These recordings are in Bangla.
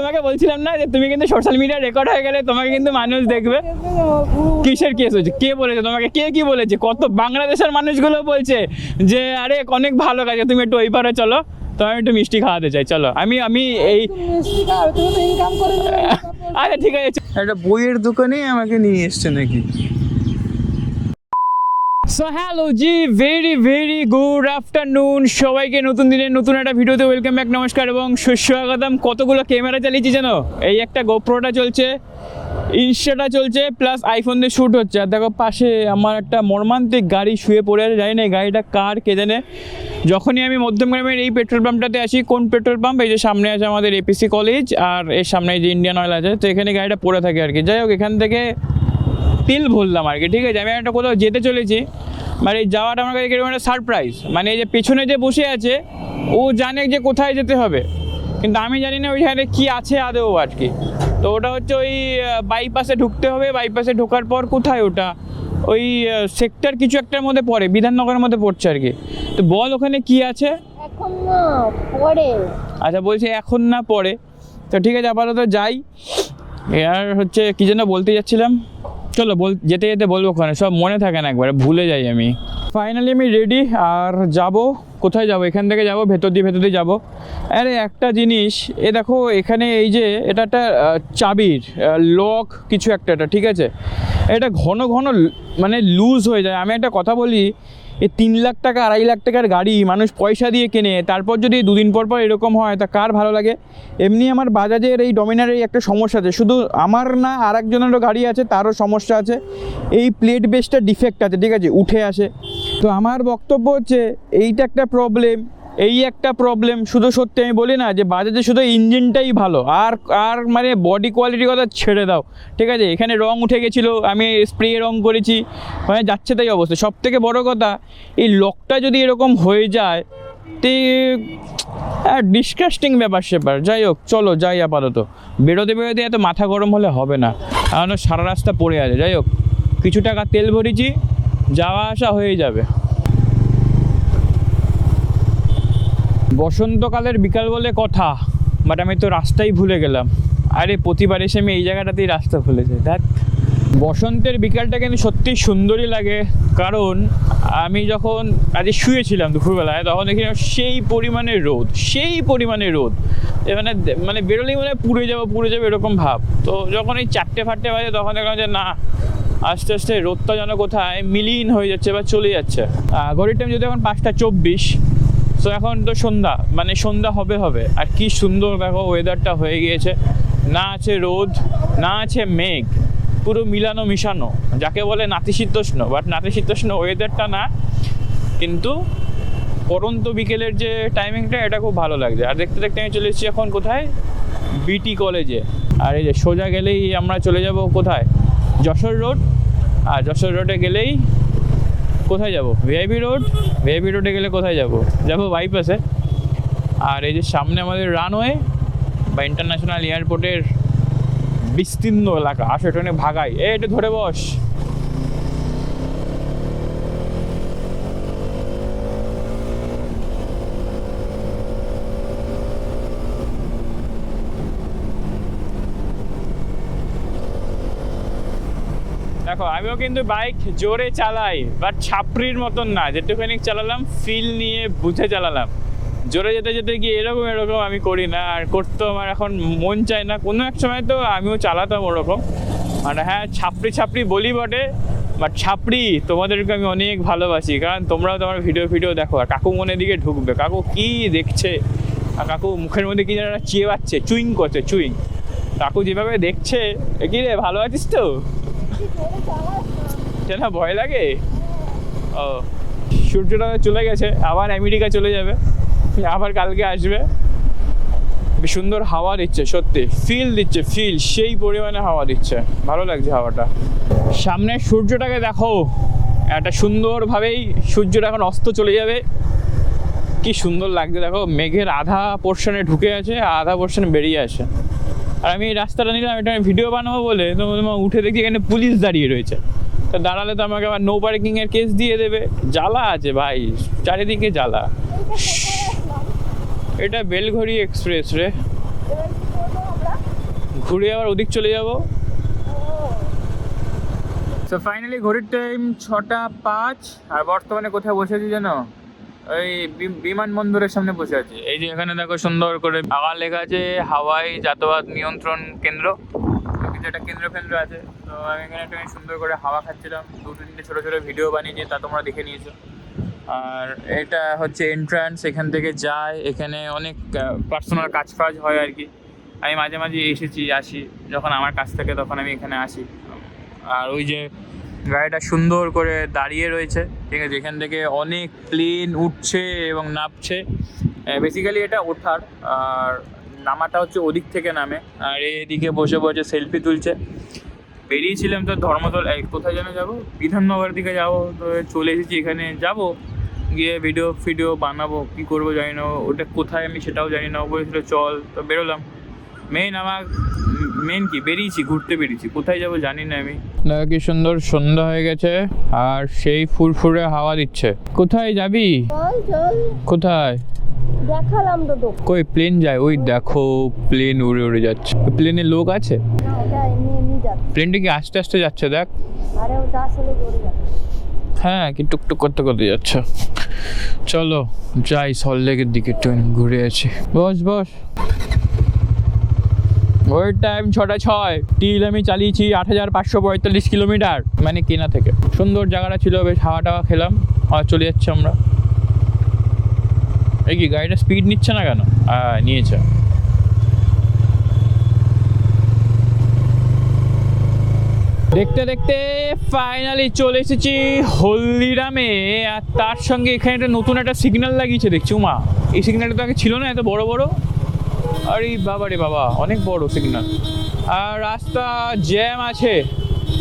তোমাকে বলছিলাম না যে তুমি কিন্তু সোশ্যাল মিডিয়া রেকর্ড হয়ে গেলে তোমাকে কিন্তু মানুষ দেখবে। কিসের কেস হচ্ছে? কে বলেছে তোমাকে? কে কি বলেছে? কত বাংলাদেশের মানুষগুলো বলছে যে আরে অনেক ভালো কাজ, তুমি একটু ওই পারে চলো, তো আমি একটু মিষ্টি খাওয়াতে চাই, চলো। আমি এই আরে ঠিক আছে, একটা বইয়ের দোকানে আমাকে নিয়ে এসছে নাকি। সো হ্যালো জি, ভেরি ভেরি গুড আফটারনুন সবাইকে। নতুন দিনের নতুন একটা ভিডিওতে ওয়েলকাম ব্যাক, নমস্কার এবং সুস্বাগতম। কতগুলো ক্যামেরা চালিয়েছি জানো? এই একটা গোপ্রোটা চলছে, ইনস্টাটা চলছে, প্লাস আইফোন দিয়ে শ্যুট হচ্ছে। আর দেখো পাশে আমার একটা মর্মান্তিক গাড়ি শুয়ে পড়ে আছে, জানি না এই গাড়িটা কার কে জানে। যখনই আমি মধ্যমগ্রামের এই পেট্রোল পাম্পটাতে আসি, কোন পেট্রোল পাম্প? এই যে সামনে আছে আমাদের এপিসি কলেজ, আর এর সামনে যে ইন্ডিয়ান অয়েল আছে, তো এখানে গাড়িটা পড়ে থাকে আর কি। যাই হোক, এখান থেকে তেল ভরলাম আর কি, ঠিক আছে। আমি একটা কোথাও যেতে চলেছি, মানে এই যাওয়াটা আমার কাছে কিরকম একটা সারপ্রাইজ। মানে এই যে পেছনে যে বসে আছে ও জানে যে কোথায় যেতে হবে, কিন্তু আমি জানি না ওইখানে কি আছে আদৌ আর কি। তো ওটা হচ্ছে ওই বাইপাসে ঢুকতে হবে, বাইপাসে ঢোকার পর কোথায় ওটা, ওই সেক্টর কিছু একটার মধ্যে পড়ে, বিধাননগরের মধ্যে পড়ছে আর কি। তো বল ওখানে কি আছে? এখন না পরে। আচ্ছা বলছি এখন না পরে, তো ঠিক আছে আপাতত যাই। আর হচ্ছে কি যেন বলতে যাচ্ছিলাম, চলো যেতে যেতে বলবো, ওখানে সব মনে থাকে না, একবারে ভুলে যাই আমি। ফাইনালি আমি রেডি, আর যাব কোথায় যাব? এখান থেকে যাব ভেতর দিয়ে যাব। আরে একটা জিনিস, এ দেখো এখানে এই যে এটা একটা চাবির লক কিছু একটা, ঠিক আছে। এটা ঘন ঘন মানে লুজ হয়ে যায়। আমি একটা কথা বলি, এই 3 লাখ টাকা 2.5 লাখ টাকার গাড়ি মানুষ পয়সা দিয়ে কেনে, তারপর যদি 2 দিন পর এরকম হয়, তা কার ভালো লাগে? এমনি আমার বাজাজের এই ডমিনারের একটা সমস্যা আছে, শুধু আমার না, আর একজনেরও গাড়ি আছে তারও সমস্যা আছে, এই প্লেট বেসটা ডিফেক্ট আছে, ঠিক আছে, উঠে আসে। তো আমার বক্তব্য হচ্ছে এইটা একটা প্রবলেম, এই একটা প্রবলেম। শুধু সত্যি আমি বলি না যে বাজাজে শুধু ইঞ্জিনটাই ভালো, আর মানে বডি কোয়ালিটির কথা ছেড়ে দাও, ঠিক আছে। এখানে রং উঠে গেছিলো, আমি স্প্রে রং করেছি, মানে যাচ্ছে তাই অবস্থা। সব থেকে বড়ো কথা, এই লকটা যদি এরকম হয়ে যায় তে ডিসকাস্টিং ব্যাপার সেপার। যাই হোক চলো যাই, আপাতত বেরোতে এত মাথা গরম হলে হবে না, কারণ সারা রাস্তা পড়ে আছে। যাই হোক, কিছু টাকা তেল ভরেছি, যাওয়া আসা হয়ে যাবে। বসন্তকালের বিকাল বলে কথা, বাট আমি তো রাস্তাই ভুলে গেলাম। আরে প্রতিবার এসে আমি এই জায়গাটাতেই রাস্তা ভুলে যাই। দেখ, বসন্তের বিকালটা কিন্তু সত্যি সুন্দরই লাগে, কারণ আমি যখন আজ শুয়েছিলাম দুপুরবেলায়, তখন দেখি সেই পরিমাণে রোদ, মানে বেরোলেই মানে পুড়ে যাবো এরকম ভাব। তো যখন এই 4-5 বাজে, তখন দেখলাম যে না, আস্তে আস্তে রোদটা যেন কোথায় মিলিন হয়ে যাচ্ছে বা চলে যাচ্ছে। ঘড়ির টাইম যদি এখন 5:24, তো এখন তো সন্ধ্যা হবে। আর কি সুন্দর দেখো ওয়েদারটা হয়ে গিয়েছে, না আছে রোদ, না আছে মেঘ, পুরো মিশানো, যাকে বলে নাতিশীতোষ্ণ। বাট নাতিশীতোষ্ণ ওয়েদারটা না, কিন্তু পরন্ত বিকেলের যে টাইমিংটা, এটা খুব ভালো লাগছে। আর দেখতে দেখতে আমি চলে এসেছি এখন কোথায়? বিটি কলেজে। আর এই যে সোজা গেলেই আমরা চলে যাব কোথায়? যশোর রোড। আর যশোর রোডে গেলেই কোথায় যাব? ভিআইপি রোডে গেলে কোথায় যাব বাইপাসে। আর এই যে সামনে আমাদের রানওয়ে বা ইন্টারন্যাশনাল এয়ারপোর্টের বিস্তীর্ণ এলাকা। আসো এটা ভাগাই, এটা ধরে বস। দেখো আমিও কিন্তু বাইক জোরে চালাই, বাট ছাপড়ির মতন না, যেটুখানি চালালাম ফিল নিয়ে বুঝে চালালাম। জোরে যেতে গিয়ে এরকম আমি করি না, আর করতেও আমার এখন মন চায় না। কোনো এক সময় তো আমিও চালাতাম ওরকম, মানে হ্যাঁ ছাপড়ি বলি বটে, বাট ছাপড়ি তোমাদেরকে আমি অনেক ভালোবাসি, কারণ তোমরাও তোমার ভিডিও দেখো। আর কাকু মনের দিকে ঢুকবে, কাকু কি দেখছে, আর কাকু মুখের মধ্যে কি যেন চেবাচ্ছে, চুইং করছে। কাকু যেভাবে দেখছে, কি রে ভালো আছিস তো? না ভয় লাগে? ও, সূর্যটা চলে গেছে, আবার আমেরিকা চলে যাবে, আবার কালকে আসবে। সুন্দর হাওয়া দিচ্ছে, সত্যি ফিল সেই পরিমাণে হাওয়া দিচ্ছে, ভালো লাগছে হাওয়াটা। সামনে সূর্যটাকে দেখো, একটা সুন্দরভাবেই সূর্যটা এখন অস্ত চলে যাবে, কি সুন্দর লাগছে দেখো। মেঘের আধা পোর্শনে ঢুকে আছে, আধা পোর্শনে বেরিয়ে আসে। আর আমি এই রাস্তাটা নিলাম, এটা ভিডিও বানাবো বলে, তো উঠে দেখি এখানে পুলিশ দাঁড়িয়ে রয়েছে। তো দাঁড়ালে তো আমাকে আবার নো পার্কিংয়ের কেস দিয়ে দেবে, জ্বালা আছে ভাই, চারিদিকে জ্বালা। এটা বেলঘড়ি এক্সপ্রেস রে। ঘুরে আবার ওদিক চলে যাব। তো ফাইনালি ঘড়ির টাইম 6:05 আর বর্তমানে কোথায় বসে আছি জানো? ওই বিমানবন্দরের সামনে বসে আছি। এই যে এখানে দেখো সুন্দর করে আবার লেখা আছে হাওয়াই যাতায়াত নিয়ন্ত্রণ কেন্দ্র, যেটা কেন্দ্র আছে। তো আমি এখানে একটু সুন্দর করে হাওয়া খাচ্ছিলাম, 2-3টে ছোটো ছোটো ভিডিও বানিয়েছি, তা তোমরা দেখে নিয়েছো। আর এটা হচ্ছে এন্ট্রান্স, এখান থেকে যায়, এখানে অনেক পার্সোনাল কাজ ফাজ হয় আর কি। আমি মাঝে মাঝে আসি, যখন আমার কাজ থাকে তখন আমি এখানে আসি। আর ওই যে গাড়িটা সুন্দর করে দাঁড়িয়ে রয়েছে, ঠিক আছে, এখান থেকে অনেক প্লেন উঠছে এবং নামছে। বেসিক্যালি এটা ওঠার, আর নামাটা হচ্ছে ওদিক থেকে নামে। আর এদিকে বসে বসে সেলফি তুলছে। বেরিয়েছিলাম তো ধর্মতল, কোথায় যেন যাবো, বিধাননগর দিকে যাবো, তো চলে এসেছি এখানে, যাব গিয়ে ভিডিও বানাবো, কি করবো জানি না, ওটা কোথায় আমি সেটাও জানি না। ও বলেছিল চল, তো বেরোলাম। মেন কি বেরিয়েছি, ঘুরতে বেরিয়েছি, কোথায় যাব জানি না আমি। কি সুন্দর সন্ধ্যা হয়ে গেছে আর সেই ফুরফুরে হাওয়া দিচ্ছে। কোথায় যাবি? চল কোথায়? দেখালাম তো তো। কই প্লেন যায়? ওই দেখো প্লেন উড়ে উড়ে যাচ্ছে। প্লেনে লোক আছে? না, ওটা এমনি যাচ্ছে। প্লেনটা কি আস্তে আস্তে যাচ্ছে দেখ। আরে ওটা আসলে জোরে যাচ্ছে। হ্যাঁ, কি টুকটুক করতে করতে যাচ্ছে। চলো যাই সল্টলেকের দিকে, একটু ঘুরে আছি। বস। ওই টাইম 6:06, টিল আমি চালিয়েছি 8,545 কিলোমিটার, মানে কেনা থেকে। সুন্দর জায়গাটা ছিল, বেশ হাওয়া টাওয়া খেলাম, আর চলে যাচ্ছে আমরা। এই কি গাড়িটা স্পিড নিচ্ছে না কেন? নিয়েছে। দেখতে দেখতে ফাইনালি চলে এসেছি হলদিরামে। আর তার সঙ্গে এখানে একটা নতুন একটা সিগন্যাল লাগিয়েছে দেখছি। মা, এই সিগন্যালটা তো আগে ছিল না, এত বড় বড়। আরে বাবা রে বাবা, অনেক বড় সিগন্যাল। আর রাস্তা জ্যাম আছে,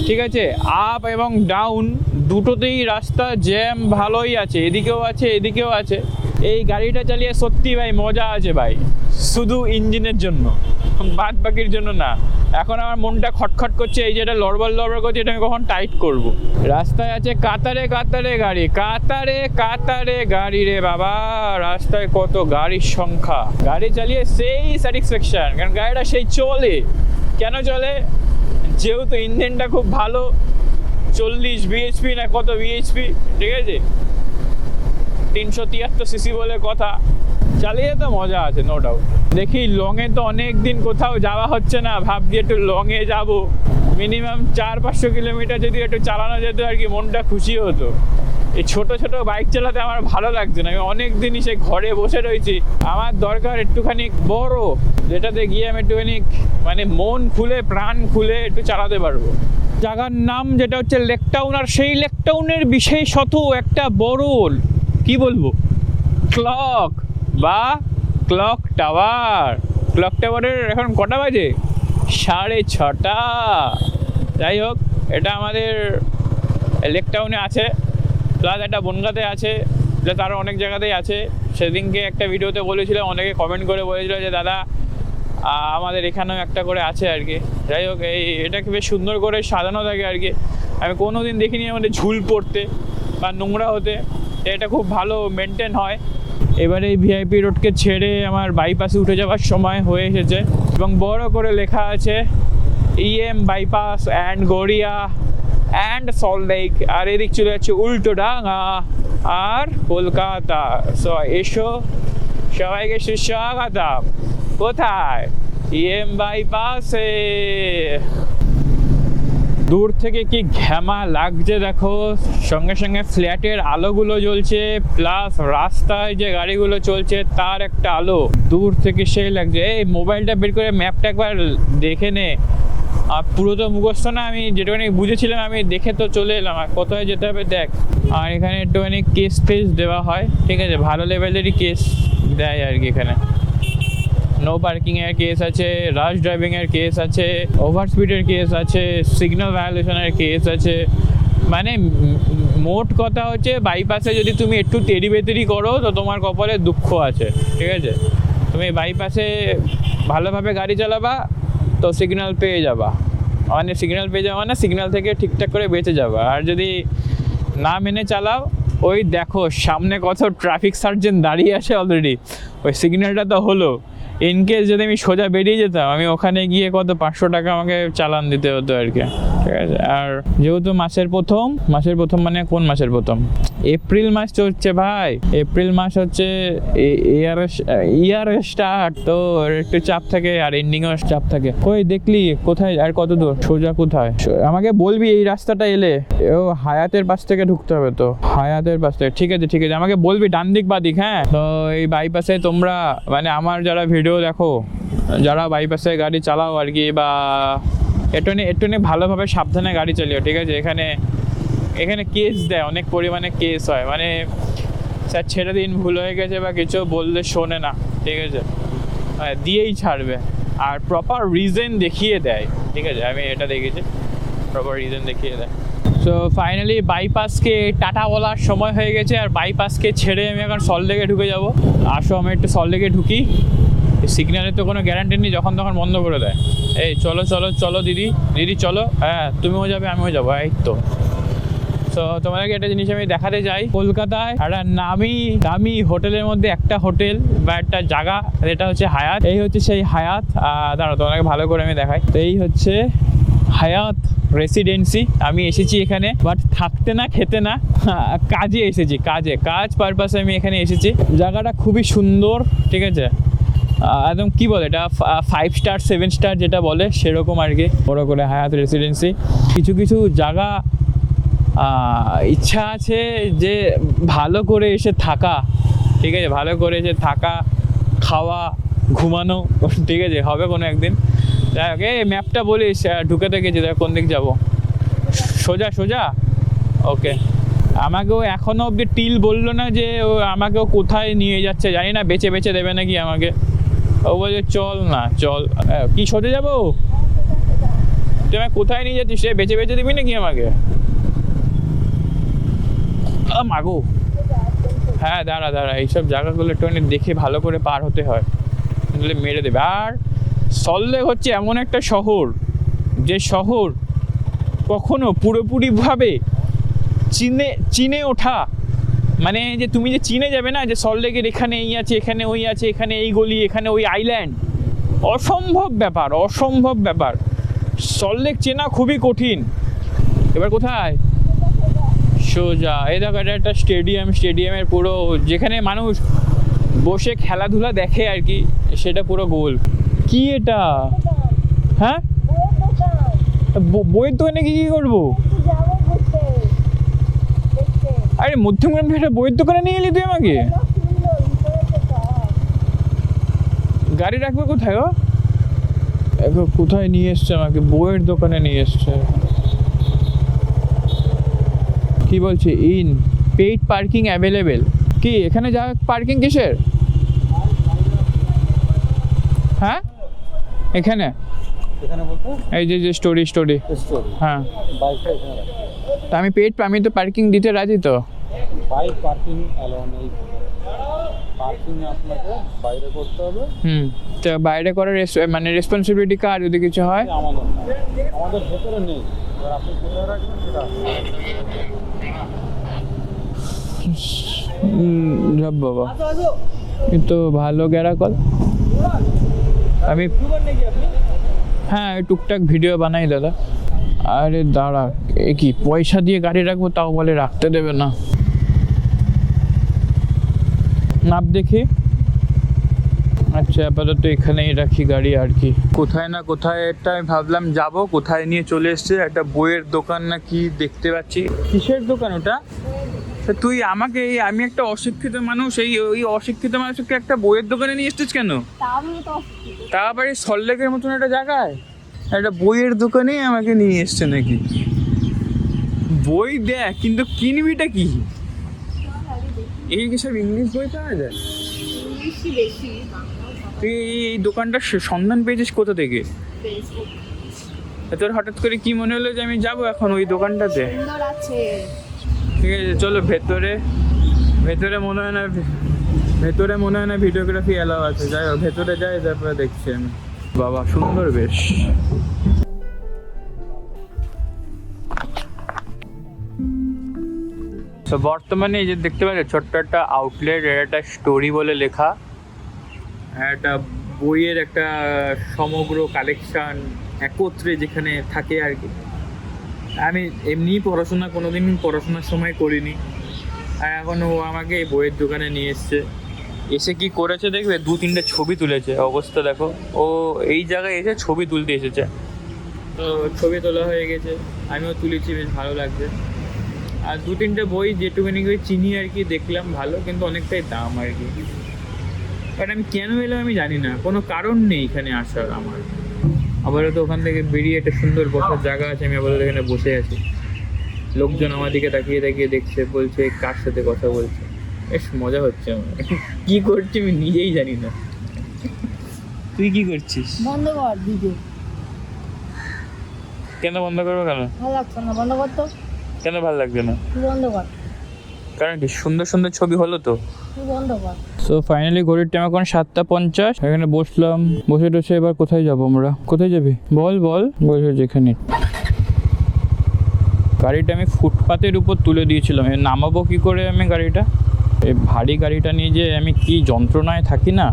ঠিক আছে, আপ এবং ডাউন দুটোতেই রাস্তা জ্যাম ভালোই আছে, এদিকেও আছে এদিকেও আছে। এই গাড়িটা চালিয়ে সত্যি ভাই মজা আছে ভাই, শুধু ইঞ্জিনের জন্য, বাদ বাকির জন্য না। এখন আমার মনটা খটখট করছে, এই যেটা লড়বড় করছে, এটা আমি কখন টাইট করব। রাস্তায় আছে কাতারে গাড়ি রে বাবা, রাস্তায় কত গাড়ির সংখ্যা। গাড়ি চালিয়ে সেই স্যাটিসফ্যাকশন, কারণ গাড়িটা সেই চলে। কেন চলে? যেহেতু ইঞ্জিনটা খুব ভালো, 40 বিএইচপি না কত বিএইচপি, ঠিক আছে, 373 সিসি বলে কথা। চালিয়ে তো মজা আছে, নো ডাউট। দেখি লংয়ে তো অনেক দিন কোথাও যাওয়া হচ্ছে না, ভাবছি একটু লংয়ে যাব। মিনিমাম 400-500 কিলোমিটার যদি একটু চালানো যেত আর কি, মনটা খুশি হতো। এই ছোট বাইক চালাতে আমার ভালো লাগছে না। আমি অনেক দিনই সে ঘরে বসে রয়েছি। আমার দরকার একটুখানি বড়, যেটাতে গিয়ে আমি একটুখানি মানে মন খুলে প্রাণ খুলে একটু চালাতে পারবো। জায়গার নাম যেটা হচ্ছে লেক টাউন, আর সেই লেক টাউনের বিশেষত একটা বড়, কি বলবো, ক্লক টাওয়ারের এখন কটা বাজে? 6:30। যাই হোক, এটা আমাদের লেক টাউনে আছে, প্লাস একটা বনগাঁতে আছে, প্লাস আরও অনেক জায়গাতেই আছে। সেদিনকে একটা ভিডিওতে বলেছিলাম, অনেকে কমেন্ট করে বলেছিল যে দাদা আমাদের এখানেও একটা করে আছে আর কি। যাই হোক, এটাকে বেশ সুন্দর করে সাজানো থাকে আর কি। আমি কোনো দিন দেখিনি আমাদের ঝুল পড়তে বা নোংরা হতে, এটা খুব ভালো মেনটেন হয়। এবারে এই ভিআইপি রোডকে ছেড়ে আমার বাইপাসে উঠে যাওয়ার সময় হয়ে এসেছে, এবং বড় করে লেখা আছে EM bypass and Garia and Salt Lake. আর এদিক চলে যাচ্ছে উল্টোডাঙা আর কলকাতা। সো এসো, সবাইকে সুস্বাগতম। কোথায়? EM বাইপাসে। দূর থেকে কি ঘ্যামা লাগছে দেখো, সঙ্গে সঙ্গে ফ্ল্যাটের আলোগুলো জ্বলছে, প্লাস রাস্তায় যে গাড়িগুলো চলছে তার একটা আলো দূর থেকে সেই লাগছে। এই মোবাইলটা বের করে ম্যাপটা একবার দেখে নে। আর পুরো তো মুখস্থ না, আমি যেটুখানি বুঝেছিলাম আমি দেখে তো চলে এলাম। আর কোথায় যেতে হবে দেখ। আর এখানে একটুখানি কেস ফেস দেওয়া হয়, ঠিক আছে, ভালো লেভেলেরই কেস দেয় আর কি। এখানে নো পার্কিংয়ের কেস আছে, রাশ ড্রাইভিংয়ের কেস আছে, ওভার স্পিডের কেস আছে, সিগন্যাল ভায়োলেশনের কেস আছে। মানে মোট কথা হচ্ছে, বাইপাসে যদি তুমি একটু তেড়ি বেতেরি করো তো তোমার কপালে দুঃখ আছে, ঠিক আছে। তুমি বাইপাসে ভালোভাবে গাড়ি চালাবা তো সিগন্যাল পেয়ে যাবা, মানে সিগন্যাল পেয়ে যাওয়া মানে সিগন্যাল থেকে ঠিকঠাক করে বেঁচে যাবা। আর যদি না মেনে চালাও, ওই দেখো সামনে কত ট্রাফিক সার্জেন্ট দাঁড়িয়ে আছে অলরেডি, ওই সিগন্যালটা তো হলো, ইন কেস যদি আমি সোজা বেরিয়ে যেতাম, আমি ওখানে গিয়ে কত 500 টাকা আমাকে চালান দিতে হতো আর কি, ঠিক আছে। আর যেহেতু মাসের প্রথম মানে কোন মাসের প্রথম? এপ্রিল মাস চলছে ভাই, এপ্রিল মাস হচ্ছে ইয়ার স্টার্ট, তো একটু চাপ থাকে আর এন্ডিংও চাপ থাকে। কই দেখলি কোথায় আর কত দূর? সোজা কোথায় আমাকে বলবি, এই রাস্তাটা এলে ও হায়াতের পাশ থেকে ঢুকতে হবে, তো হায়াতের পাশ থেকে, ঠিক আছে আমাকে বলবি ডান দিক বা দিক। হ্যাঁ, তো এই বাইপাসে তোমরা মানে আমার যারা ভিডিও দেখো, যারা বাইপাসে গাড়ি চালাও আর কি, বা একটু ভালোভাবে সাবধানে গাড়ি চালিও, ঠিক আছে। এখানে কেস দেয়, অনেক পরিমাণে কেস হয়, মানে স্যার ছেড়ে দিন, ভুল হয়ে গেছে বা কিছু বললে শোনে না, ঠিক আছে, দিয়েই ছাড়বে, আর প্রপার রিজন দেখিয়ে দেয়, ঠিক আছে। আমি এটা দেখেছি, প্রপার রিজন দেখিয়ে দেয়। সো ফাইনালি বাইপাসকে টাটা বলার সময় হয়ে গেছে, আর বাইপাসকে ছেড়ে আমি এখন সল্টলেকে ঢুকে যাব। আসো আমি একটু সল্টলেকে ঢুকি, সিগন্যালের তো কোনো গ্যারান্টি নেই, যখন তখন বন্ধ করে দেয়। এই চলো দিদি চলো, হ্যাঁ তুমিও যাবে আমিও যাবো, এই তো। তো তোমাদেরকে একটা জিনিস আমি দেখাতে চাই, কলকাতায় একটা দামি হোটেলের মধ্যে একটা হোটেল বা একটা জায়গা, এটা হচ্ছে হায়াত। এই হচ্ছে সেই হায়াত। দাঁড়াও তোমাকে ভালো করে আমি দেখাই। তো এই হচ্ছে হায়াত রেসিডেন্সি। আমি এসেছি এখানে, বাট থাকতে না খেতে না, কাজে এসেছি, কাজ পারপাসে আমি এখানে এসেছি। জায়গাটা খুবই সুন্দর, ঠিক আছে, একদম কি বলে এটা 5 স্টার 7 স্টার যেটা বলে সেরকম আর কি, বড় করে হায়াত রেসিডেন্সি। কিছু জায়গা ইচ্ছা আছে যে ভালো করে এসে থাকা, ঠিক আছে, ভালো করে এসে থাকা, খাওয়া, ঘুমানো, ঠিক আছে, হবে কোনো একদিন। যাই হোক, এই ম্যাপটা বলিস, ঢুকে গেছি, কোন দিক যাবো? সোজা ওকে। আমাকেও এখনো অব্দি টিল বললো না যে ও আমাকেও কোথায় নিয়ে যাচ্ছে, জানি না, বেছে দেবে নাকি আমাকে। ও বলছে চল কি সোজা যাবো? তুই আমাকে কোথায় নিয়ে যাচ্ছিস? সে বেছে দিবি নাকি আমাকে? মাগো, হ্যাঁ দাঁড়া, এইসব জায়গাগুলো একটু দেখে ভালো করে পার হতে হয়, নাহলে মেরে দেবে। আর সল্টলেক হচ্ছে এমন একটা শহর, যে শহর কখনো পুরোপুরিভাবে চিনে ওঠা, মানে যে তুমি যে চিনে যাবে না, যে সল্টলেকের এখানে এই আছে, এখানে ওই আছে, এখানে এই গলি, এখানে ওই আইল্যান্ড, অসম্ভব ব্যাপার। সল্টলেক চেনা খুবই কঠিন। এবার কোথায়? সোজা। এই দেখো, এটা একটা স্টেডিয়ামের পুরো, যেখানে মানুষ বসে খেলাধুলা দেখে আর কি, সেটা পুরো গোল। কি এটা? হ্যাঁ, বইয়ের দোকানে কি করবো? আরে মধ্যমগ্রাম থেকে একটা বইয়ের দোকানে নিয়ে এলি তুই আমাকে? গাড়ি রাখবে কোথায়? ও কোথায় নিয়ে এসছে আমাকে? বইয়ের দোকানে নিয়ে এসছে। কি বলছে? In paid parking available. কি এখানে যা পার্কিং কিসের? হ্যাঁ এখানে এই যে স্টোরি, হ্যাঁ, তা আমি তো পার্কিং দিতে রাজি। তো বাইক পার্কিং অ্যালাউ নেই, পার্কিং আপনাকে বাইরে করতে হবে। তো বাইরে করার মানে রেসপন্সিবিলিটি কার যদি কিছু হয়? আমাদের ভেতরে নেই, এবার আপনি কোথায় রাখবেন সেটা বাবা, কিন্তু ভালো গ্যারাকল। আমি হ্যাঁ টুকটাক ভিডিও বানাই দাদা। আরে দাঁড়া, এ কি পয়সা দিয়ে গাড়ি রাখবো, তাও বলে রাখতে দেবে না। নাপ দেখি। আচ্ছা, আপাতত এখানেই রাখি গাড়ি আর কি। কোথায় না কোথায় একটা আমি ভাবলাম যাবো, কোথায় নিয়ে চলে এসছে একটা বইয়ের দোকান না কি দেখতে পাচ্ছি। কিসের দোকান ওটা? তুই আমাকে, আমি একটা অশিক্ষিত মানুষ, ওই অশিক্ষিত মানুষকে একটা বইয়ের দোকানে নিয়ে এসছিস কেন? তা আবার এই সল্টলেকের মতন একটা জায়গায় একটা বইয়ের দোকানে আমাকে নিয়ে এসছে নাকি? বই দেখ, কিন্তু কিনবিটা কি? এই কি সব ইংলিশ বই পাওয়া যায়? তুই এই দোকানটার সন্ধান পেয়েছিস কোথা থেকে? তোর হঠাৎ করে কি মনে হলো যে আমি যাবো এখন ওই দোকানটাতে? ঠিক আছে চলো ভেতরে মনে হয় না ভিডিওগ্রাফি অ্যালাউ আছে। যাই হোক, ভেতরে যাই, তারপরে দেখছি আমি। বাবা সুন্দর বেশ। তো বর্তমানে এই যে দেখতে পাচ্ছ ছোট্ট একটা আউটলেট, একটা স্টোরি বলে লেখা, একটা বইয়ের একটা সমগ্র কালেকশন একত্রে যেখানে থাকে আর কি। আমি এমনি পড়াশোনা কোনোদিন পড়াশোনার সময় করিনি, আর এখন ও আমাকে এই বইয়ের দোকানে নিয়ে এসছে। এসে কি করেছে দেখবে, 2-3টে ছবি তুলেছে, অবস্থা দেখো। ও এই জায়গায় এসে ছবি তুলতে এসেছে, তো ছবি তোলা হয়ে গেছে, আমিও তুলেছি, বেশ ভালো লাগছে। আর 2-3টে বই যেটুকুনি করে চিনি আর কি, দেখলাম ভালো, কিন্তু অনেকটাই দাম আর কি। বাট আমি কেন এলাম আমি জানি না, কোনো কারণ নেই এখানে আসার আমার। আপাতত ওখান থেকে বেরিয়ে একটা সুন্দর বসার জায়গা আছে, আমি আপাতত এখানে বসে আছি। লোকজন আমার দিকে তাকিয়ে তাকিয়ে দেখছে, বলছে কার সাথে কথা বলছে। বেশ মজা হচ্ছে আমার। কি করছি আমি নিজেই জানি না। তুই কি করছিস? বন্ধ কর ভিডিও, কেন বন্ধ করবো? কেন ভালো লাগছে না, বন্ধ কর তো। কেন ভালো লাগছে না? তুই বন্ধ কর, কারণ কি সুন্দর সুন্দর ছবি হলো তো। তুই বন্ধ কর। সো ফাইনালি ঘড়ির টাইম এখন 7:50। এখানে বসলাম, বসে টসে এবার কোথায় যাবো আমরা? কোথায় যাবি বল বল? বসে যেখানে। গাড়িটা আমি ফুটপাতের উপর তুলে দিয়েছিলাম, নামাবো কি করে আমি গাড়িটা? এই ভারী গাড়িটা নিয়ে যে আমি কি যন্ত্রণায় থাকি না।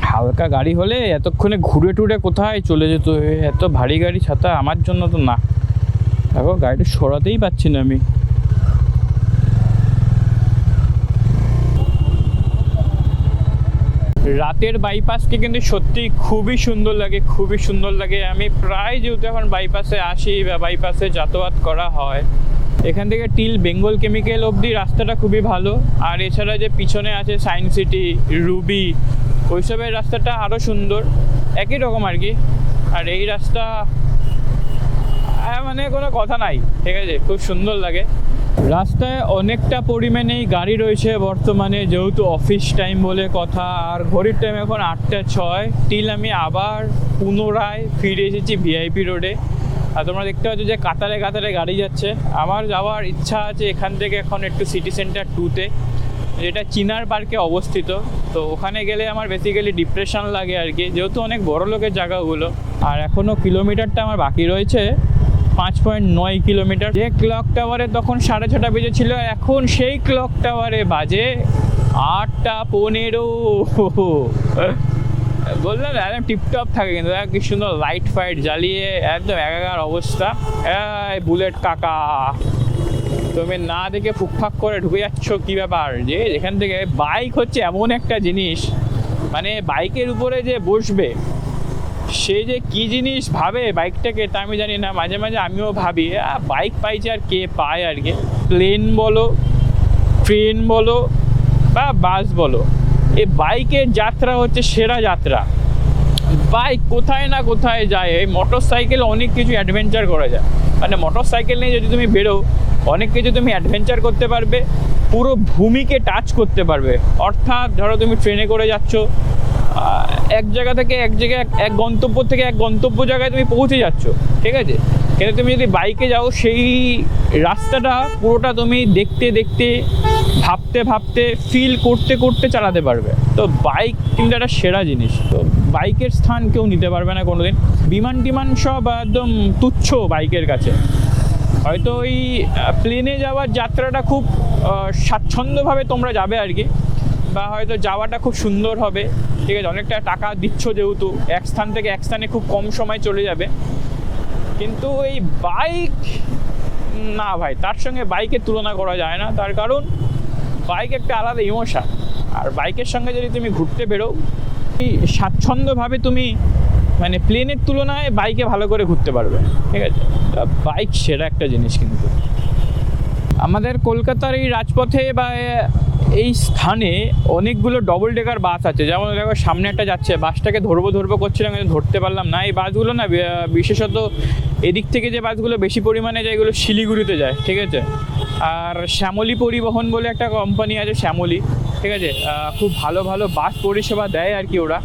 হালকা গাড়ি হলে এতক্ষণে ঘুরে টুরে কোথায় চলে যেত, এত ভারী গাড়ি ছাতা আমার জন্য তো না। দেখো গাড়িটা সরাতেই পারছি না আমি। রাতের বাইপাসকে কিন্তু সত্যি খুবই সুন্দর লাগে, খুবই সুন্দর লাগে। আমি প্রায় যেহেতু এখন বাইপাসে আসি বা বাইপাসে যাতায়াত করা হয়, এখান থেকে টিল বেঙ্গল কেমিক্যাল অবধি রাস্তাটা খুবই ভালো। আর এছাড়া যে পিছনে আছে সায়েন্স সিটি, রুবি, ওইসবের রাস্তাটা আরও সুন্দর, একই রকম আর কি। আর এই রাস্তা মানে কোনো কথা নাই, ঠিক আছে, খুব সুন্দর লাগে। রাস্তায় অনেকটা পরিমাণেই গাড়ি রয়েছে বর্তমানে, যেহেতু অফিস টাইম বলে কথা। আর ঘড়ির টাইম এখন 8:06। টিল আমি আবার পুনরায় ফিরে এসেছি ভিআইপি রোডে। আর তোমরা দেখতে পাচ্ছ যে কাতারে কাতারে গাড়ি যাচ্ছে। আমার যাওয়ার ইচ্ছা আছে এখান থেকে এখন একটু সিটি সেন্টার 2-তে, যেটা চিনার পার্কে অবস্থিত। তো ওখানে গেলে আমার বেসিক্যালি ডিপ্রেশন লাগে আর কি, যেহেতু অনেক বড় লোকের জায়গাগুলো। আর এখনও কিলোমিটারটা আমার বাকি রয়েছে 5.9 কিলোমিটার। যে ক্লক টাওয়ারে তখন 6:30 বেজেছিল, এখন সেই ক্লক টাওয়ারে বাজে 8:15। বললাম না একদম টিপটপ থাকে, কিন্তু কি সুন্দর লাইট ফাইট জ্বালিয়ে একদম একাকার অবস্থা। এই বুলেট কাকা, তুমি না দেখে ফুকফাক করে ঢুকে যাচ্ছ, কি ব্যাপার? যে এখান থেকে বাইক হচ্ছে এমন একটা জিনিস, মানে বাইকের উপরে যে বসবে সে যে কি জিনিস ভাবে বাইকটাকে তা আমি জানি না। মাঝে মাঝে আমিও ভাবি বাইক পাইছে আর কে পায় আর কি। প্লেন বলো, ট্রেন বলো বা বাস বলো, এই বাইকের যাত্রা হচ্ছে সেরা যাত্রা। বাইক কোথায় না কোথায় যায়। এই মোটর সাইকেল অনেক কিছু অ্যাডভেঞ্চার করা যায়, মানে মোটর সাইকেল নিয়ে যদি তুমি বেরো অনেক কিছু তুমি অ্যাডভেঞ্চার করতে পারবে, পুরো ভূমিকে টাচ করতে পারবে। অর্থাৎ ধরো তুমি ট্রেনে করে যাচ্ছ, এক জায়গা থেকে এক জায়গায়, এক গন্তব্য থেকে এক গন্তব্য জায়গায় তুমি পৌঁছে যাচ্ছ, ঠিক আছে। কিন্তু তুমি যদি বাইকে যাও সেই রাস্তাটা পুরোটা তুমি দেখতে দেখতে, ভাবতে ভাবতে, ফিল করতে করতে চালাতে পারবে। তো বাইক কিন্তু একটা সেরা জিনিস। তো বাইকের স্থান কেউ নিতে পারবে না কোনোদিন। বিমান টিমান সব একদম তুচ্ছ বাইকের কাছে। হয়তো ওই প্লেনে যাওয়ার যাত্রাটা খুব স্বাচ্ছন্দ্যভাবে তোমরা যাবে আর কি, বা হয়তো যাওয়াটা খুব সুন্দর হবে, ঠিক আছে, অনেকটা টাকা দিচ্ছ যেহেতু, এক স্থান থেকে এক স্থানে খুব কম সময় চলে যাবে। কিন্তু এই বাইক না ভাই, তার সঙ্গে বাইকের তুলনা করা যায় না। তার কারণ বাইক একটা আলাদা ইমোশন। আর বাইকের সঙ্গে যদি তুমি ঘুরতে বেরো, স্বাচ্ছন্দ্যভাবে তুমি মানে প্লেনের তুলনায় বাইকে ভালো করে ঘুরতে পারবে, ঠিক আছে। বাইক সেরা একটা জিনিস। কিন্তু আমাদের কলকাতার এই রাজপথে বা এই স্থানে অনেকগুলো ডবল ডেকার বাস আছে। যেমন দেখো সামনে একটা যাচ্ছে, বাসটাকে ধরবো করছিলাম কিন্তু ধরতে পারলাম না। এই বাসগুলো না বিশেষত এদিক থেকে যে বাসগুলো বেশি পরিমাণে যায় এগুলো শিলিগুড়িতে যায়, ঠিক আছে। আর শ্যামলী পরিবহন বলে একটা কোম্পানি আছে, শ্যামলী, ঠিক আছে, খুব ভালো ভালো বাস পরিষেবা দেয় আর কি ওরা।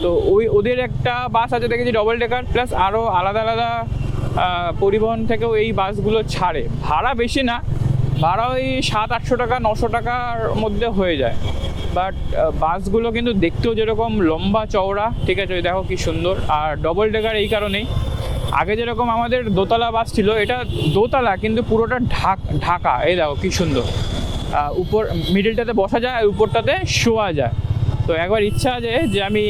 তো ওদের একটা বাস আছে দেখেছি ডবল ডেকার, প্লাস আরও আলাদা আলাদা পরিবহন থেকেও এই বাসগুলো ছাড়ে। ভাড়া বেশি না, ভাড়া ওই 700-800 টাকা 900 টাকার মধ্যে হয়ে যায়। বাট বাসগুলো কিন্তু দেখতেও যেরকম লম্বা চওড়া, ঠিক আছে, দেখো কি সুন্দর। আর ডবল ডেকার এই কারণেই, আগে যেরকম আমাদের দোতলা বাস ছিল, এটা দোতলা কিন্তু পুরোটা ঢাকা, এই দেখো কি সুন্দর। উপর মিডিলটাতে বসা যায় আর উপরটাতে শোয়া যায়। তো একবার ইচ্ছা আছে যে আমি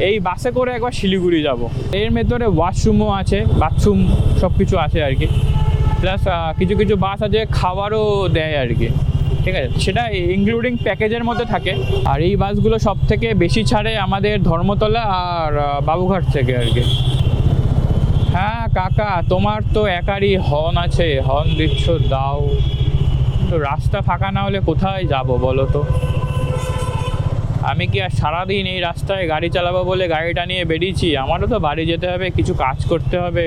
এই বাসে করে একবার শিলিগুড়ি যাব। এর ভেতরে ওয়াশরুমও আছে, বাথরুম সব কিছু আছে আর কি, প্লাস কিছু কিছু বাস আছে খাবারও দেয় আর কি, ঠিক আছে, সেটা ইনক্লুডিং প্যাকেজের মধ্যে থাকে। আর এই বাসগুলো সব থেকে বেশি ছাড়ে আমাদের ধর্মতলা আর বাবুঘাট থেকে আর কি। হ্যাঁ কাকা, তোমার তো একারই হর্ন আছে, হর্ন দিচ্ছ দাও। তো রাস্তা ফাঁকা না হলে কোথায় যাব বলো তো? আমি কি আর সারাদিন এই রাস্তায় গাড়ি চালাবো বলে গাড়িটা নিয়ে বেরিয়েছি? আমারও তো বাড়ি যেতে হবে, কিছু কাজ করতে হবে।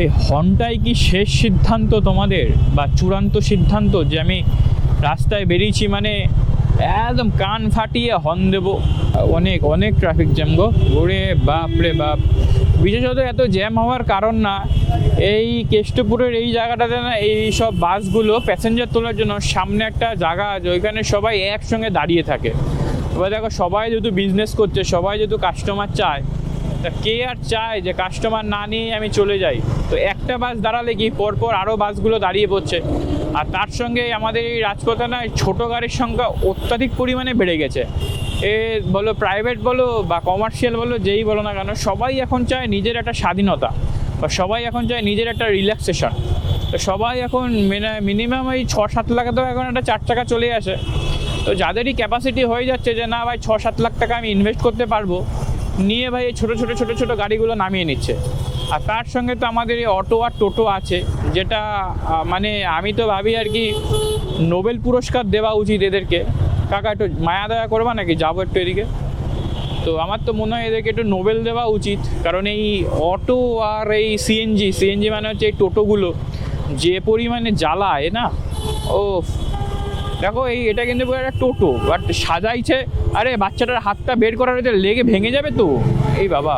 এই হর্নটাই কি শেষ সিদ্ধান্ত তোমাদের, বা চূড়ান্ত সিদ্ধান্ত যে আমি রাস্তায় বেরিয়েছি মানে একদম কান ফাটিয়ে হর্ন দেবো? অনেক অনেক ট্রাফিক জ্যাম গো, ওরে বাপ রে বাপ। বিশেষত এত জ্যাম হওয়ার কারণ না, এই কেষ্টপুরের এই জায়গাটাতে না এই সব বাসগুলো প্যাসেঞ্জার তোলার জন্য সামনে একটা জায়গা আছে, ওইখানে সবাই একসঙ্গে দাঁড়িয়ে থাকে। এবার দেখো সবাই যেহেতু বিজনেস করছে, সবাই যেহেতু কাস্টমার চায়, তা কে আর চায় যে কাস্টমার না নিয়ে আমি চলে যাই? তো একটা বাস দাঁড়ালে কি পরপর আরও বাসগুলো দাঁড়িয়ে পড়ছে। আর তার সঙ্গে আমাদের এই রাজপথে না ছোটো গাড়ির সংখ্যা অত্যাধিক পরিমাণে বেড়ে গেছে। এ বলো প্রাইভেট বলো বা কমার্শিয়াল বলো, যেই বলো না কেন, সবাই এখন চায় নিজের একটা স্বাধীনতা, বা সবাই এখন চায় নিজের একটা রিল্যাক্সেশন। তো সবাই এখন মিনিমাম এই 6-7 লাখে তো এখন একটা 4 চাকা চলে আসে। তো যাদেরই ক্যাপাসিটি হয়ে যাচ্ছে যে না ভাই 6-7 লাখ টাকা আমি ইনভেস্ট করতে পারবো, নিয়ে ভাই এই ছোটো ছোটো গাড়িগুলো নামিয়ে নিচ্ছে। আর তার সঙ্গে তো আমাদের এই অটো আর টোটো আছে, যেটা মানে আমি তো ভাবি আর কি নোবেল পুরস্কার দেওয়া উচিত এদেরকে। কাকা একটু মায়া দয়া করবা নাকি, যাবো একটু এদিকে। তো আমার তো মনে হয় এদেরকে একটু নোবেল দেওয়া উচিত, কারণ এই অটো আর এই সিএনজি মানে হচ্ছে এই টোটোগুলো যে পরিমাণে জ্বালায় না, ও দেখো এটা কিন্তু পুরো একটা টোটো, বাট সাজাইছে। আরে বাচ্চাটার হাতটা বের করার লেগে ভেঙে যাবে তো, এই বাবা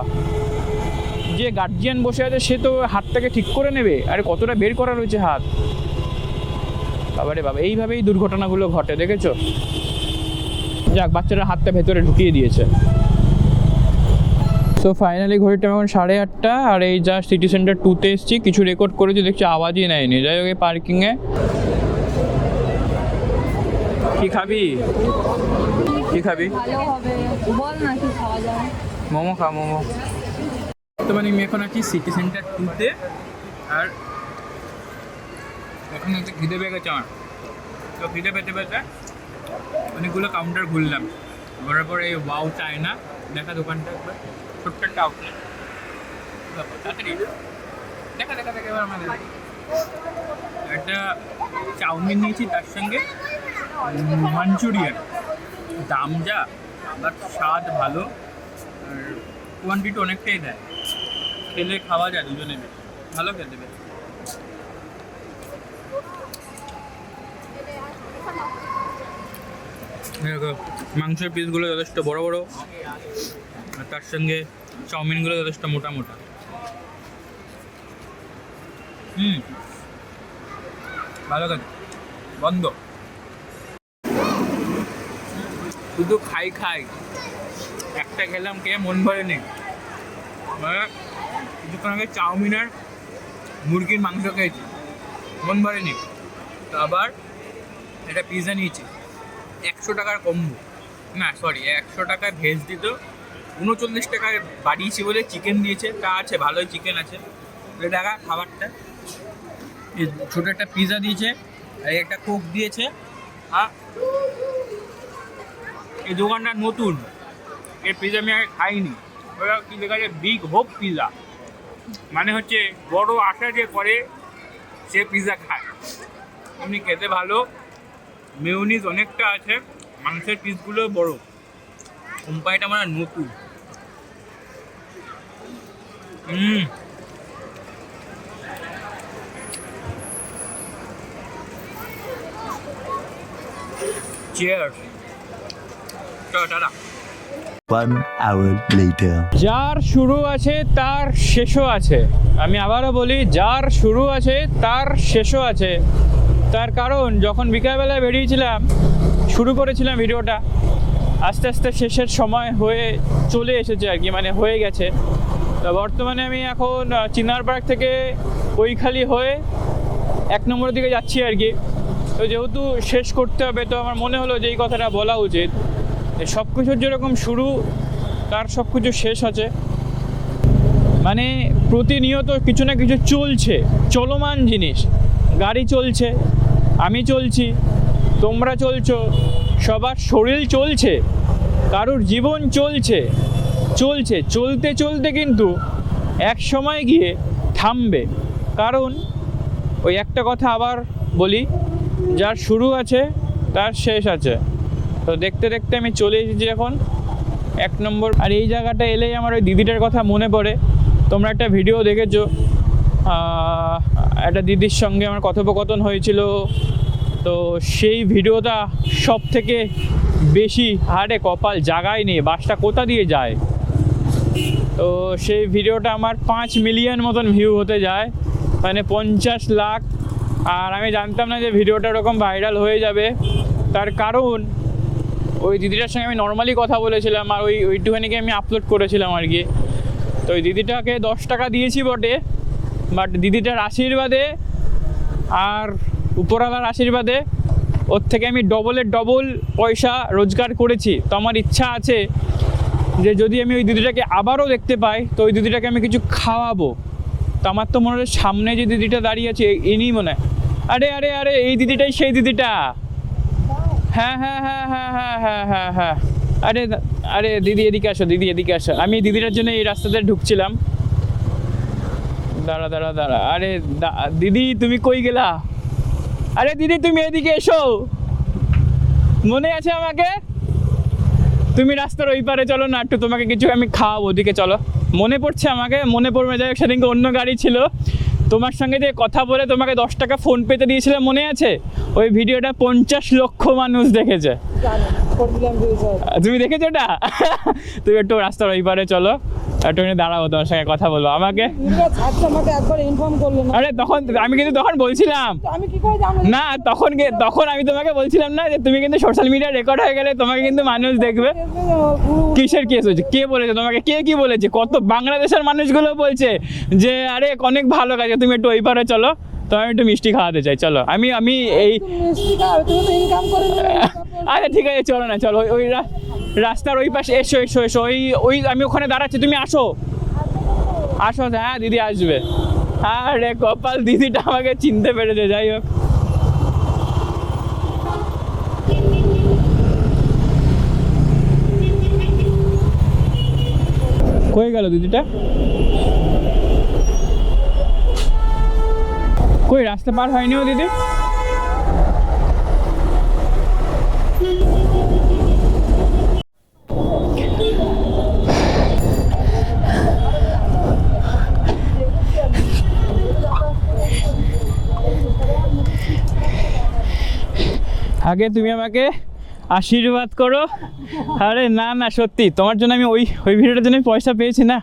যে গার্জিয়ান বসে আছে সে তো হাতটাকে ঠিক করে নেবে, আরে কতটা বের করা রয়েছে হাত। বাবারে বাবা, এইভাবেই দুর্ঘটনাগুলো ঘটে, দেখেছো? যাক, বাচ্চাটার হাতটা ভেতরে ঢুকিয়ে দিয়েছে। তো ফাইনালি ঘড়ির টাইম এখন 8:30, আর এই যা সিটি সেন্টার 2-তে এসেছি, কিছু রেকর্ড করেছি, দেখছি আওয়াজই নেয়নি। যাই হোক, এই পার্কিংয়ে কি খাবি? ভালো হবে, বল না কি খাওয়া যায়। মোমো খা, মোমো। তো মানে আমি এখন আছি সিটি সেন্টার 2-তে, আর এখন হচ্ছে খিদে পেয়ে গেছে আমার। তো খিদে পেতে পেতে অনেকগুলো কাউন্টার ঘুরলাম, ঘোরার পরে এই ওয়াও চায়না দেখা দোকানটা, একবার ছোট্ট একটা আউটলেট। তাড়াতাড়ি দেখা এবার আমাদের একটা চাউমিন নিয়েছি, তার সঙ্গে মাঞ্চুরিয়ান। দাম যা, আবার স্বাদ ভালো, আর কোয়ান্টিটি অনেকটাই দেয়, খেলে খাওয়া যায় দুজনে মিলে, ভালো খেতে বেশ। দেখো মাংসের পিসগুলো যথেষ্ট বড় বড়, আর তার সঙ্গে চাউমিনগুলো যথেষ্ট মোটা মোটা। ভালো খেতে, বন্ধ শুধু খাই একটা খেলাম, কে মন ভরেনি। কিছুক্ষণ আগে চাউমিন আর মুরগির মাংস খেয়েছি, মন ভরেনি। তো আবার একটা পিৎজা নিয়েছি, 100 টাকার কম্বো, না সরি 100 টাকায় ভেজ দিত, 39 টাকায় বাড়িয়েছি বলে চিকেন দিয়েছে, তা আছে ভালোই চিকেন আছে। টাকা খাবারটা ছোটো একটা পিৎজা দিয়েছে, আর একটা কোক দিয়েছে। আর এই দোকানটা নতুন, এই পিৎজা আমি আগে খাইনি। ওরা কি লেখা আছে, বিগ হোপ পিৎজা, মানে হচ্ছে বড় আশা যে করে সে পিৎজা খায়। এমনি খেতে ভালো, মেয়োনিজ অনেকটা আছে, মাংসের পিসগুলো বড়, কোম্পানিটা আমার নতুন। চিয়ার্স। টাটা। 1 hour later. যার শুরু আছে তার শেষও আছে। আমি আবারও বলি, যার শুরু আছে তার শেষও আছে। তার কারণ যখন বিকালবেলায় বেরিয়েছিলাম, শুরু করেছিলাম ভিডিওটা, আস্তে আস্তে শেষের সময় হয়ে চলে এসেছে আর কি, মানে হয়ে গেছে। তো বর্তমানে আমি এখন চিনার পার্ক থেকে কৈখালি হয়ে 1 নম্বরের দিকে যাচ্ছি আর কি। তো যেহেতু শেষ করতে হবে, তো আমার মনে হলো যে এই কথাটা বলা উচিত। সব কিছুর যেরকম শুরু, তার সব কিছু শেষ আছে। মানে প্রতিনিয়ত কিছু না কিছু চলছে, চলমান জিনিস। গাড়ি চলছে, আমি চলছি, তোমরা চলছো, সবার শরীর চলছে, কারোর জীবন চলছে, চলতে চলতে কিন্তু এক সময় গিয়ে থামবে। কারণ ওই একটা কথা আবার বলি, যার শুরু আছে তার শেষ আছে। তো দেখতে দেখতে আমি চলে এসেছি এখন 1 নম্বর। আর এই জায়গাটা এলেই আমার ওই দিদিটার কথা মনে পড়ে। তোমরা একটা ভিডিও দেখেছো, একটা দিদির সঙ্গে আমার কথোপকথন হয়েছিল। তো সেই ভিডিওটা সব থেকে বেশি হারে কপাল জাগায় নেই, বাসটা কোথা দিয়ে যায়। তো সেই ভিডিওটা আমার 5 মিলিয়ন মতন ভিউ হতে যায়, মানে 50 লাখ। আর আমি জানতাম না যে ভিডিওটা এরকম ভাইরাল হয়ে যাবে। তার কারণ ওই দিদিটার সঙ্গে আমি নর্মালি কথা বলেছিলাম, আর ওইটুখানিকে আমি আপলোড করেছিলাম আর কি। তো ওই দিদিটাকে 10 টাকা দিয়েছি বটে, বাট দিদিটার আশীর্বাদে আর উপরওয়ালার আশীর্বাদে ওর থেকে আমি ডবলের ডবল পয়সা রোজগার করেছি। তো আমার ইচ্ছা আছে যে যদি আমি ওই দিদিটাকে আবারও দেখতে পাই, তো ওই দিদিটাকে আমি কিছু খাওয়াবো। তো আমার তো মনে হয় সামনে যে দিদিটা দাঁড়িয়ে আছে ইনি মনে হয়। আরে আরে আরে এই দিদিটাই সেই দিদিটা। হ্যাঁ হ্যাঁ হ্যাঁ হ্যাঁ হ্যাঁ হ্যাঁ হ্যাঁ হ্যাঁ। আরে আরে দিদি এদিকে আসো, দিদি এদিকে আসো। আমি দিদিটার জন্য এই রাস্তাতে ঢুকছিলাম। দাঁড়া দাঁড়া দাঁড়া। আরে দিদি তুমি কই গেলা? আরে দিদি তুমি এদিকে এসো, মনে আছে আমাকে? তুমি রাস্তার ওই পারে চলো না, একটু তোমাকে কিছু আমি খাওয়াবো, ওদিকে চলো। মনে পড়ছে আমাকে, মনে পড়বে। যাই হোক, সেদিনকে অন্য গাড়ি ছিল, তোমার সঙ্গে যে কথা বলে তোমাকে 10 টাকা ফোন পেতে দিয়েছিলাম, মনে আছে? ওই ভিডিওটা 50 লক্ষ মানুষ দেখেছে। তুমি দেখেছো ওটা? তুমি একটু রাস্তার ওই পারে চলো, একটু দাঁড়াবো, তোমার সঙ্গে কথা বলবো। আমাকে আরে তখন আমি কিন্তু তখন বলছিলাম না, তখন আমি তোমাকে বলছিলাম না যে তুমি কিন্তু সোশ্যাল মিডিয়া রেকর্ড হয়ে গেলে তোমাকে কিন্তু মানুষ দেখবে। কিসের কেস হয়েছে? কে বলেছে তোমাকে? কে কি বলেছে? কত বাংলাদেশের মানুষগুলো বলছে যে আরে অনেক ভালো কাজ, তুমি একটু ওই পারে চলো, তো আমি একটু মিষ্টি খাওয়াতে চাই, চলো। আমি এই আচ্ছা ঠিক আছে, চলো না, চলো ওই রাস্তার ওই পাশে এসো এসো এসো। ওই আমি ওখানে দাঁড়াচ্ছি, তুমি আসো আসো। হ্যাঁ দিদি আসবে। আরে কপাল, দিদিটা আমাকে চিনতে পেরেছে। যাই হোক, কই গেল দিদিটা? কই রাস্তা পার হয়নি ও দিদি? আগে তুমি আমাকে আশীর্বাদ করো। আরে না না, সত্যি তোমার জন্য আমি ওই ভিডিওটার জন্য পয়সা পেয়েছি না।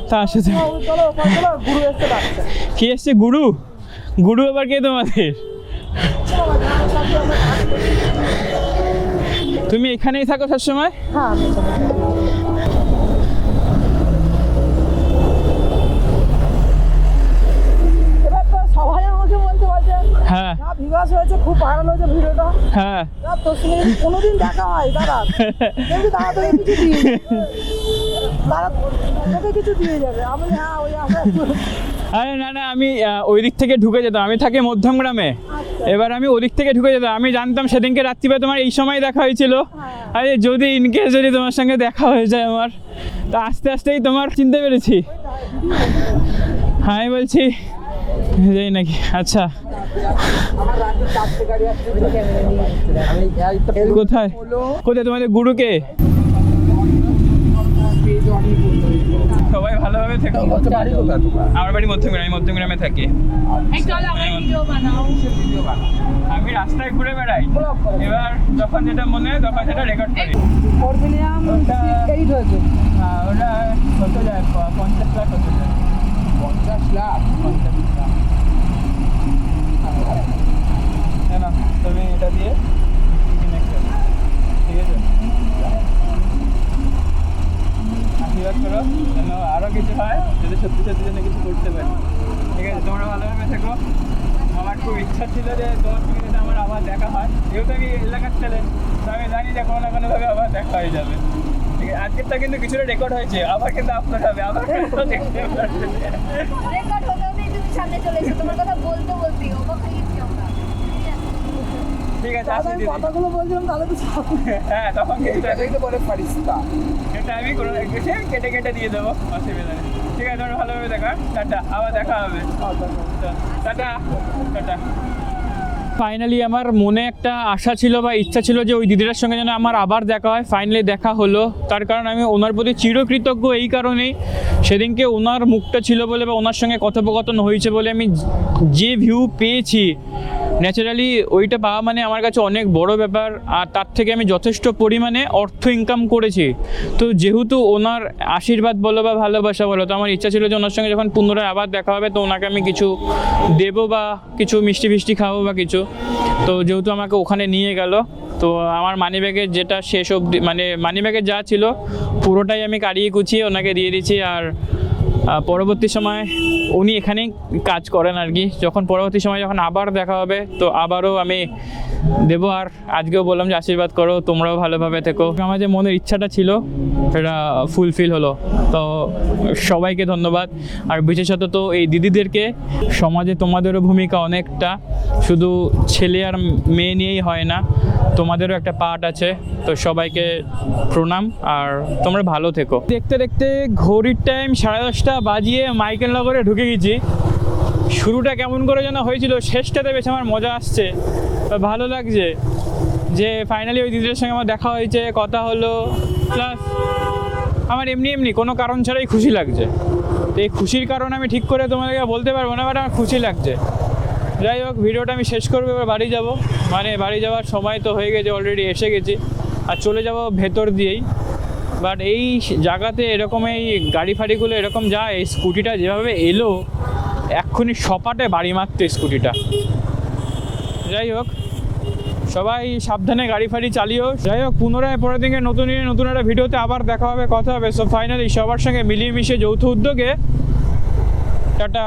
তা আসো, কি এসছে? গুরু? গুরু আবার কে তোমাদের? তুমি এখানেই থাকো সবসময়? সবাই আমাকে বলতে বলছে হ্যাঁ ভিউয়ার্স হয়েছে, খুব ভাইরাল হয়েছে ভিডিওটা। হ্যাঁ, তোর সঙ্গে কোনোদিন দেখা হয় দাদা, কিন্তু দাদা তোকে কিছু দিয়ে দাদা তোকে কিছু দিয়ে যাবে। আমি হ্যাঁ ওই আরে না না, আমি ওই দিক থেকে ঢুকে যেতাম। আমি থাকি মধ্যমগ্রামে। এবার আমি ওদিক থেকে ঢুকে যেতাম। আমি জানতাম সেদিনকে রাত্রিবেলা তোমার এই সময় দেখা হয়েছিল। আরে যদি ইনকেস যদি তোমার সঙ্গে দেখা হয়ে যায় আমার, তা আস্তে আস্তেই তোমার চিনতে পেরেছি। হ্যাঁ আমি বলছি যাই নাকি? আচ্ছা কোথায় কোথায় তোমাদের গুরুকে? সবাই ভালোভাবে থেকো। আমার বাড়ি মধ্যমগ্রামে, আমি মধ্যমগ্রামে থাকি। আমি রাস্তায় ঘুরে বেড়াই, এবার যখন যেটা মনে হয় তখন সেটা রেকর্ড করি। ওটা কত যায়? 50 লাখ হতে যায়। 50 লাখ? না তুমি এটা দিয়ে ঠিক আছে, আশীর্বাদ করো যেন আরও কিছু হয়, যাতে সত্যি সত্যি যেন কিছু করতে পারি। ঠিক আছে, তোমরা ভালোভাবে থেকো। আমার খুব ইচ্ছা ছিল যে তোমার সঙ্গে যাতে আমার আবার দেখা হয়, যেহেতু আমি এলাকার ছেলেন, তো আমি জানি যে কোনো না কোনোভাবে আবার দেখা হয়ে যাবে। ঠিক আছে, আজকেরটা কিন্তু কিছুটা রেকর্ড হয়েছে, আবার কিন্তু আপলোড হবে, আবার দেখতে পারবে। রেকর্ড হতে হতেই তুমি সামনে চলে এসো, তোমার কথা বলতে বলতেই অবাক হয়ে গেছি আমরা। ঠিক আছে, দাদা আসি আমি দিদি। কথাগুলো বলছিলাম তাহলে তো হ্যাঁ, তখন তো পরে পারিস তা এটা আমি কোনো কেটে কেটে দিয়ে দেবো, অসুবিধা নেই। ঠিক আছে, তোমরা ভালোভাবে দেখা, টাটা, আবার দেখা হবে, টাটা টাটা। ফাইনালি আমার মনে একটা আশা ছিল বা ইচ্ছা ছিল যে ওই দিদিটার সঙ্গে যেন আমার আবার দেখা হয়, ফাইনালি দেখা হলো। তার কারণ আমি ওনার প্রতি চিরকৃতজ্ঞ এই কারণেই, সেদিনকে ওনার মুখটা ছিল বলে বা ওনার সঙ্গে কথোপকথন হয়েছে বলে আমি যে ভিউ পেয়েছি, ন্যাচারালি ওইটা পাওয়া মানে আমার কাছে অনেক বড় ব্যাপার। আর তার থেকে আমি যথেষ্ট পরিমাণে অর্থ ইনকাম করেছি। তো যেহেতু ওনার আশীর্বাদ বলো বা ভালোবাসা বলো, তো আমার ইচ্ছা ছিল যে ওনার সঙ্গে যখন পুনরায় আবার দেখা হবে তো ওনাকে আমি কিছু দেবো বা কিছু মিষ্টি ফিষ্টি খাবো বা কিছু। তো যেহেতু আমাকে ওখানে নিয়ে গেল, তো আমার মানিব্যাগের যেটা শেষ অবধি মানে মানিব্যাগের যা ছিল পুরোটাই আমি কাড়িয়ে কুচিয়ে ওনাকে দিয়ে দিচ্ছি। আর পরবর্তী সময় উনি এখানেই কাজ করেন আর কি, যখন পরবর্তী সময় যখন আবার দেখা হবে তো আবারও আমি দেবো। আর আজকেও বললাম যে আশীর্বাদ করো, তোমরাও ভালোভাবে থেকো। আমার যে মনের ইচ্ছাটা ছিল সেটা ফুলফিল হলো, তো সবাইকে ধন্যবাদ। আর বিশেষত তো এই দিদিদেরকে, সমাজে তোমাদেরও ভূমিকা অনেকটা, শুধু ছেলে আর মেয়ে নিয়েই হয় না, তোমাদেরও একটা পার্ট আছে। তো সবাইকে প্রণাম, আর তোমরা ভালো থেকো। দেখতে দেখতে ঘড়ির টাইম 10:30 বাজিয়ে মাইকেল নগরে ঢুকে গেছি। শুরুটা কেমন করে যেন হয়েছিল, শেষটাতে বেশ আমার মজা আসছে, ভালো লাগছে যে ফাইনালি ওই দিদিদের সঙ্গে আমার দেখা হয়েছে, কথা হলো, প্লাস আমার এমনি কোনো কারণ ছাড়াই খুশি লাগছে। তো এই খুশির কারণ আমি ঠিক করে তোমাদেরকে বলতে পারবো না, বাট আমার খুশি লাগছে। যাই হোক, ভিডিওটা আমি শেষ করবো, এবার বাড়ি যাব। মানে বাড়ি যাওয়ার সময় তো হয়ে গেছে, অলরেডি এসে গেছি, আর চলে যাব ভেতর দিয়েই। বাট এই জায়গাতে এরকম এই গাড়ি ফাড়িগুলো এরকম যায়, এই স্কুটিটা যেভাবে এলো এক্ষুনি সপাটে বাড়ি মারতে স্কুটিটা। যাই হোক, সবাই সাবধানে গাড়ি ফাড়ি চালিও। যাই হোক, পুনরায় পরের দিকে নতুন একটা ভিডিওতে আবার দেখা হবে, কথা হবে। সো ফাইনালি সবার সঙ্গে মিলিয়ে মিশে যৌথ উদ্যোগে টাটা।